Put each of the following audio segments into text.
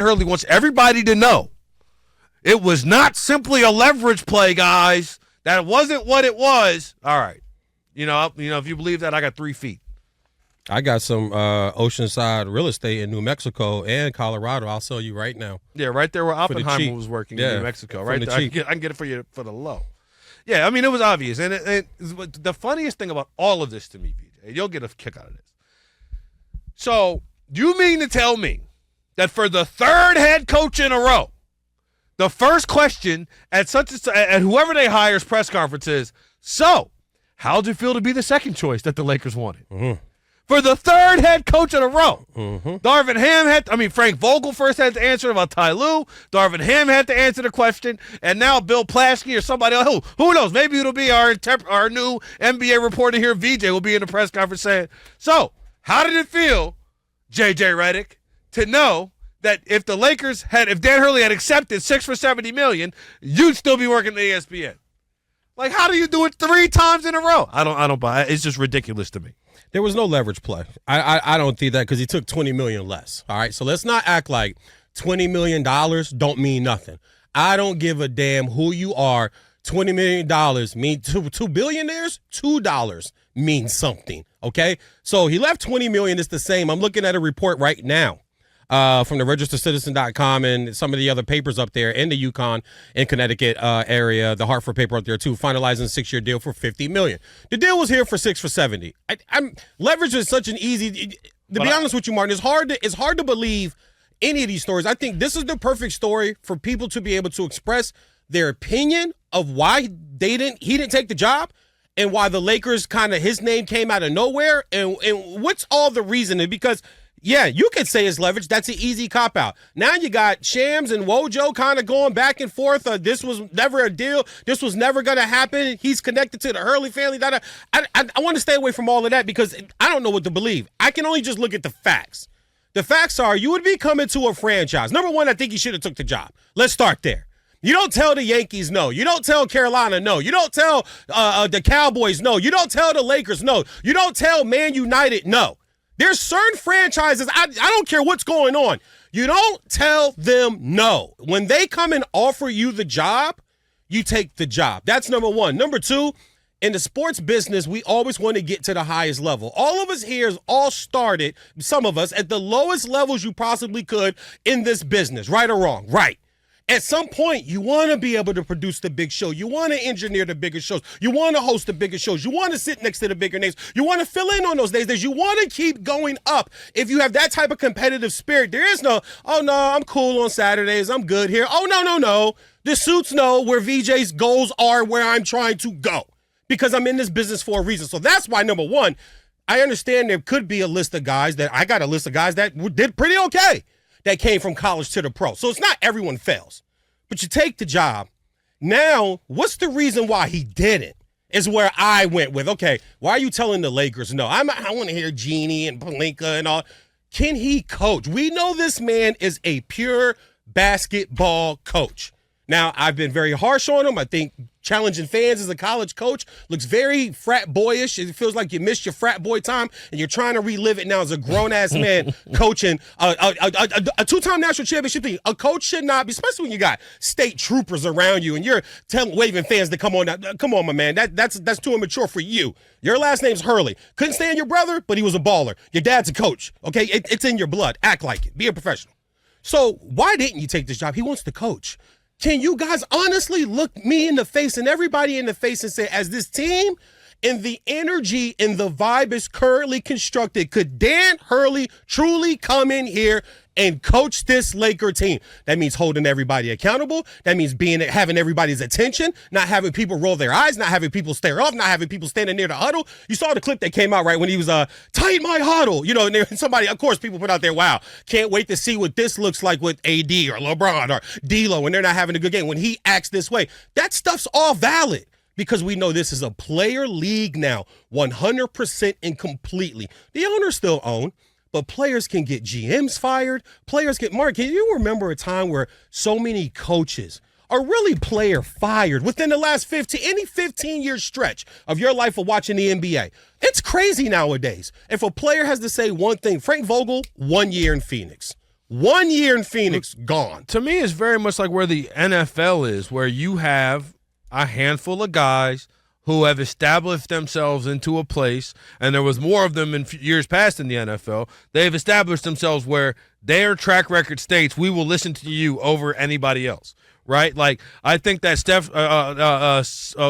Hurley wants everybody to know it was not simply a leverage play, guys. That wasn't what it was. All right. If you believe that, I got 3 feet. I got some oceanside real estate in New Mexico and Colorado. I'll sell you right now. Yeah, right there where Oppenheimer was working in New Mexico. Right there. I can get it for you for the low. Yeah, I mean, it was obvious. And the funniest thing about all of this to me, VJ, and you'll get a kick out of this. So, do you mean to tell me that for the 3rd head coach in a row, the first question at whoever they hire's press conference is, so, how did it feel to be the second choice that the Lakers wanted? Mm-hmm. For the 3rd head coach in a row. Mm-hmm. Frank Vogel first had to answer about Ty Lue. Darvin Ham had to answer the question. And now Bill Plaschke or somebody else. Who knows? Maybe it'll be our new NBA reporter here, VJ, will be in the press conference saying, so, how did it feel, JJ Redick, to know that if Dan Hurley had accepted $6 for $70 million, you'd still be working at ESPN? Like, how do you do it 3 times in a row? I don't buy it. It's just ridiculous to me. There was no leverage play. I don't think that because he took $20 million less. All right, so let's not act like $20 million don't mean nothing. I don't give a damn who you are. $20 million mean two billionaires. $2 means something. Okay, so he left $20 million. It's the same. I'm looking at a report right now from the registercitizen.com and some of the other papers up there in the UConn and Connecticut area, the Hartford paper up there too, finalizing a 6-year deal for $50 million. The deal was here for $6 for $70. Leverage is such an easy. To be honest with you, Martin, it's hard to believe any of these stories. I think this is the perfect story for people to be able to express their opinion of why he didn't take the job. And why the Lakers his name came out of nowhere, and what's all the reasoning? Because, yeah, you could say it's leverage. That's an easy cop-out. Now you got Shams and Wojo kind of going back and forth. This was never a deal. This was never going to happen. He's connected to the Hurley family. I want to stay away from all of that because I don't know what to believe. I can only just look at the facts. The facts are you would be coming to a franchise. Number one, I think he should have took the job. Let's start there. You don't tell the Yankees no. You don't tell Carolina no. You don't tell the Cowboys no. You don't tell the Lakers no. You don't tell Man United no. There's certain franchises, I don't care what's going on. You don't tell them no. When they come and offer you the job, you take the job. That's number one. Number two, in the sports business, we always want to get to the highest level. All of us here all started, some of us, at the lowest levels you possibly could in this business, right or wrong? Right. At some point, you want to be able to produce the big show. You want to engineer the bigger shows. You want to host the bigger shows. You want to sit next to the bigger names. You want to fill in on those days. You want to keep going up. If you have that type of competitive spirit, there is no, oh, no, I'm cool on Saturdays. I'm good here. Oh, no. The suits know where VJ's goals are, where I'm trying to go because I'm in this business for a reason. So that's why, number one, I understand there could be a list of guys that I got a list of guys that did pretty okay. That came from college to the pro. So it's not everyone fails. But you take the job. Now, what's the reason why he didn't? Is where I went with, okay, why are you telling the Lakers no? I want to hear Jeannie and Pelinka and all. Can he coach? We know this man is a pure basketball coach. Now, I've been very harsh on him. I think challenging fans as a college coach looks very frat boyish. It feels like you missed your frat boy time, and you're trying to relive it now as a grown-ass man coaching a two-time national championship team. A coach should not be, especially when you got state troopers around you, and you're waving fans to come on. Come on, my man. That's too immature for you. Your last name's Hurley. Couldn't stand your brother, but he was a baller. Your dad's a coach, okay? It's in your blood. Act like it. Be a professional. So why didn't you take this job? He wants to coach. Can you guys honestly look me in the face and everybody in the face and say, as this team and the energy and the vibe is currently constructed, could Dan Hurley truly come in here and coach this Laker team? That means holding everybody accountable. That means having everybody's attention, not having people roll their eyes, not having people stare off, not having people standing near the huddle. You saw the clip that came out, right, when he was tight my huddle. You know, and somebody, of course, people put out there, wow, can't wait to see what this looks like with AD or LeBron or D'Lo when they're not having a good game. When he acts this way, that stuff's all valid. Because we know this is a player league now, 100% and completely. The owners still own, but players can get GMs fired. Players get Mark, can you remember a time where so many coaches are really player fired within the last 15-year stretch of your life of watching the NBA? It's crazy nowadays. If a player has to say one thing, Frank Vogel, 1 year in Phoenix. 1 year in Phoenix, gone. To me, it's very much like where the NFL is, where you have a handful of guys who have established themselves into a place, and there was more of them in years past in the NFL. They've established themselves where their track record states, we will listen to you over anybody else, right? Like, I think that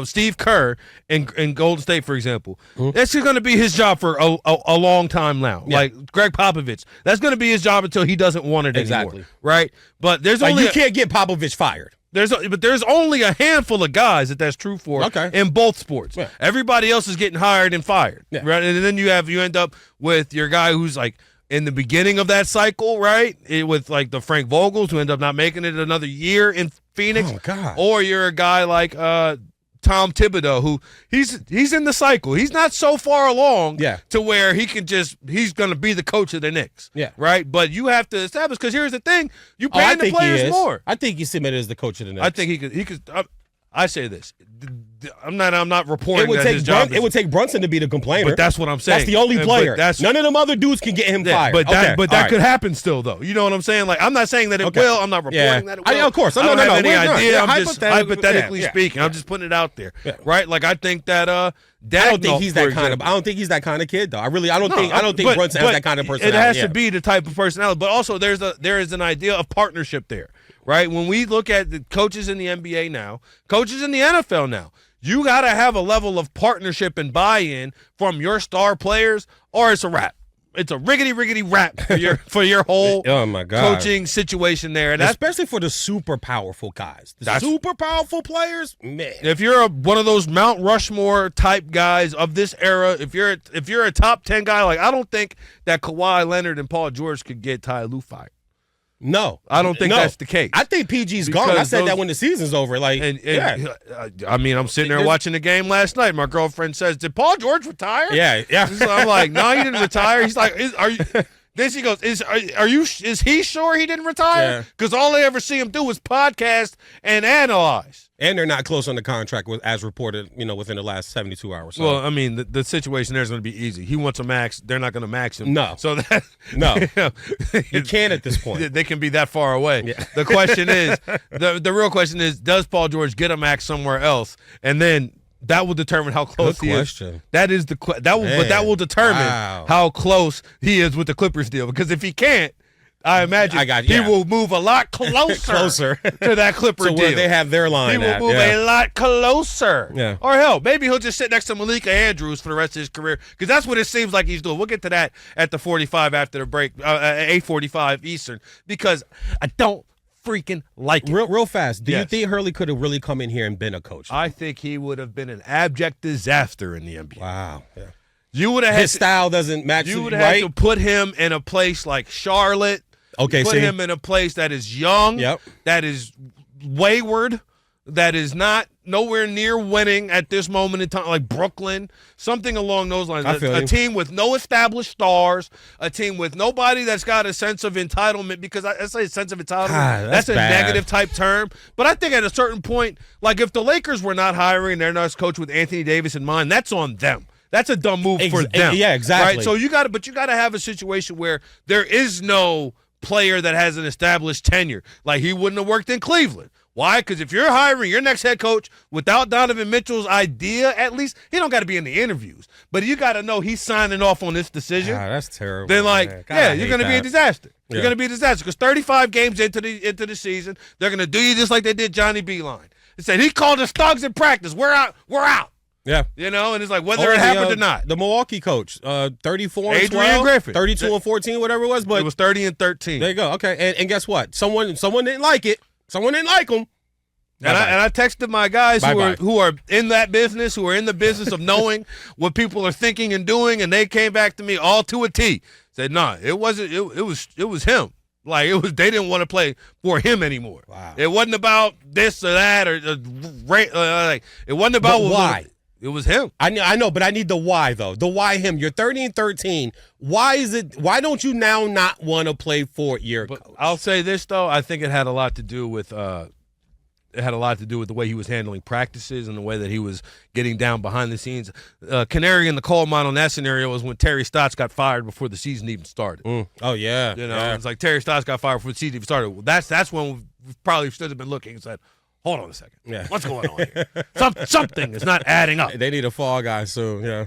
Steve Kerr in Golden State, for example, that's going to be his job for a long time now. Yeah. Like Greg Popovich, that's going to be his job until he doesn't want it anymore, right? But there's only you can't get Popovich fired. But there's only a handful of guys that's true for in both sports. Yeah. Everybody else is getting hired and fired, right? And then you end up with your guy who's like in the beginning of that cycle, right? With like the Frank Vogels who end up not making it another year in Phoenix. Oh God! Or you're a guy like Tom Thibodeau, who he's in the cycle. He's not so far along to where he's going to be the coach of the Knicks. Yeah. Right? But you have to establish, because here's the thing, you pay the players more. I think he's submitted as the coach of the Knicks. I think he could I say this. I'm not reporting that his job it would take Brunson to be the complainer. But that's what I'm saying. That's the only player. None of them other dudes can get him fired. But that could happen still, though. You know what I'm saying? Like, I'm not saying that it will. I'm not reporting that it will. Of course. I don't have any idea. I'm just hypothetically speaking. I'm just putting it out there, right? Like, I think that I don't think he's that kind of kid, though. I don't think Brunson has that kind of personality. It has to be the type of personality. But also, there is an idea of partnership there, right? When we look at the coaches in the NBA now, coaches in the NFL now, you got to have a level of partnership and buy-in from your star players, or it's a wrap. It's a riggedy wrap for your whole coaching situation there. And especially for the super powerful guys. The super powerful players, man. If you're one of those Mount Rushmore type guys of this era, if you're a top 10 guy, like, I don't think that Kawhi Leonard and Paul George could get Ty Lue fired. No, I don't think that's the case. I think PG's gone. I said that when the season's over. Like, I mean, I'm sitting there watching the game last night. My girlfriend says, "Did Paul George retire?" Yeah. So I'm like, "No, he didn't retire." He's like, "Are you?" Then she goes, "Is he sure he didn't retire? Because all I ever see him do is podcast and analyze." And they're not close on the contract, as reported, within the last 72 hours. So. Well, I mean, the situation there is going to be easy. He wants a max. They're not going to max him. No. So You can't at this point. They can be that far away. Yeah. The question is, the real question is, does Paul George get a max somewhere else? And then that will determine how close he is. That is but that will determine how close he is with the Clippers deal. Because if he can't, I imagine he will move a lot closer to that Clipper deal. Where they have their line. He will move a lot closer. Yeah. Or hell, maybe he'll just sit next to Malika Andrews for the rest of his career, because that's what it seems like he's doing. We'll get to that at the 45 after the break, 8:45 Eastern, because I don't freaking like it. Real fast. Do you think Hurley could have really come in here and been a coach? I think he would have been an abject disaster in the NBA. Wow. Yeah. You would have his style doesn't match. You would have had to put him in a place like Charlotte. Okay, put him in a place that is young, that is wayward, that is nowhere near winning at this moment in time, like Brooklyn, something along those lines. A team with no established stars, a team with nobody that's got a sense of entitlement, because I say sense of entitlement, that's a negative type term. But I think at a certain point, like if the Lakers were not hiring their next coach with Anthony Davis in mind, that's on them. That's a dumb move for them. Yeah, exactly. Right? So you got to have a situation where there is no player that has an established tenure. Like, he wouldn't have worked in Cleveland. Why? Because if you're hiring your next head coach without Donovan Mitchell's idea, at least, he don't got to be in the interviews. But you got to know he's signing off on this decision. That's terrible. Then, you're going to be a disaster. You're going to be a disaster, because 35 games into the season, they're going to do you just like they did Johnny Beeline. They said, he called us thugs in practice. We're out. Yeah. And it's like, whether it happened or not. The Milwaukee coach, 34 and 12, Adrian Griffin. 32 and 14, whatever it was. But it was 30 and 13. There you go. Okay. And guess what? Someone didn't like it. Someone didn't like him. And I texted my guys who are in that business, who are in the business of knowing what people are thinking and doing, and they came back to me all to a T. Said, nah, it wasn't. It was him. Like, they didn't want to play for him anymore. Wow. It wasn't about this or that, or it wasn't about why. It was him. I know, but I need the why, though. The why him. You're 30 and 13. Why don't you now not want to play for your coach? I'll say this, though. I think it had a lot to do with it had a lot to do with the way he was handling practices and the way that he was getting down behind the scenes. Canary in the coal mine on that scenario was when Terry Stotts got fired before the season even started. Oh, yeah. It's like Terry Stotts got fired before the season even started. Well, that's when we probably should have been looking and said, hold on a second. Yeah. What's going on here? Something is not adding up. They need a fall guy soon, yeah.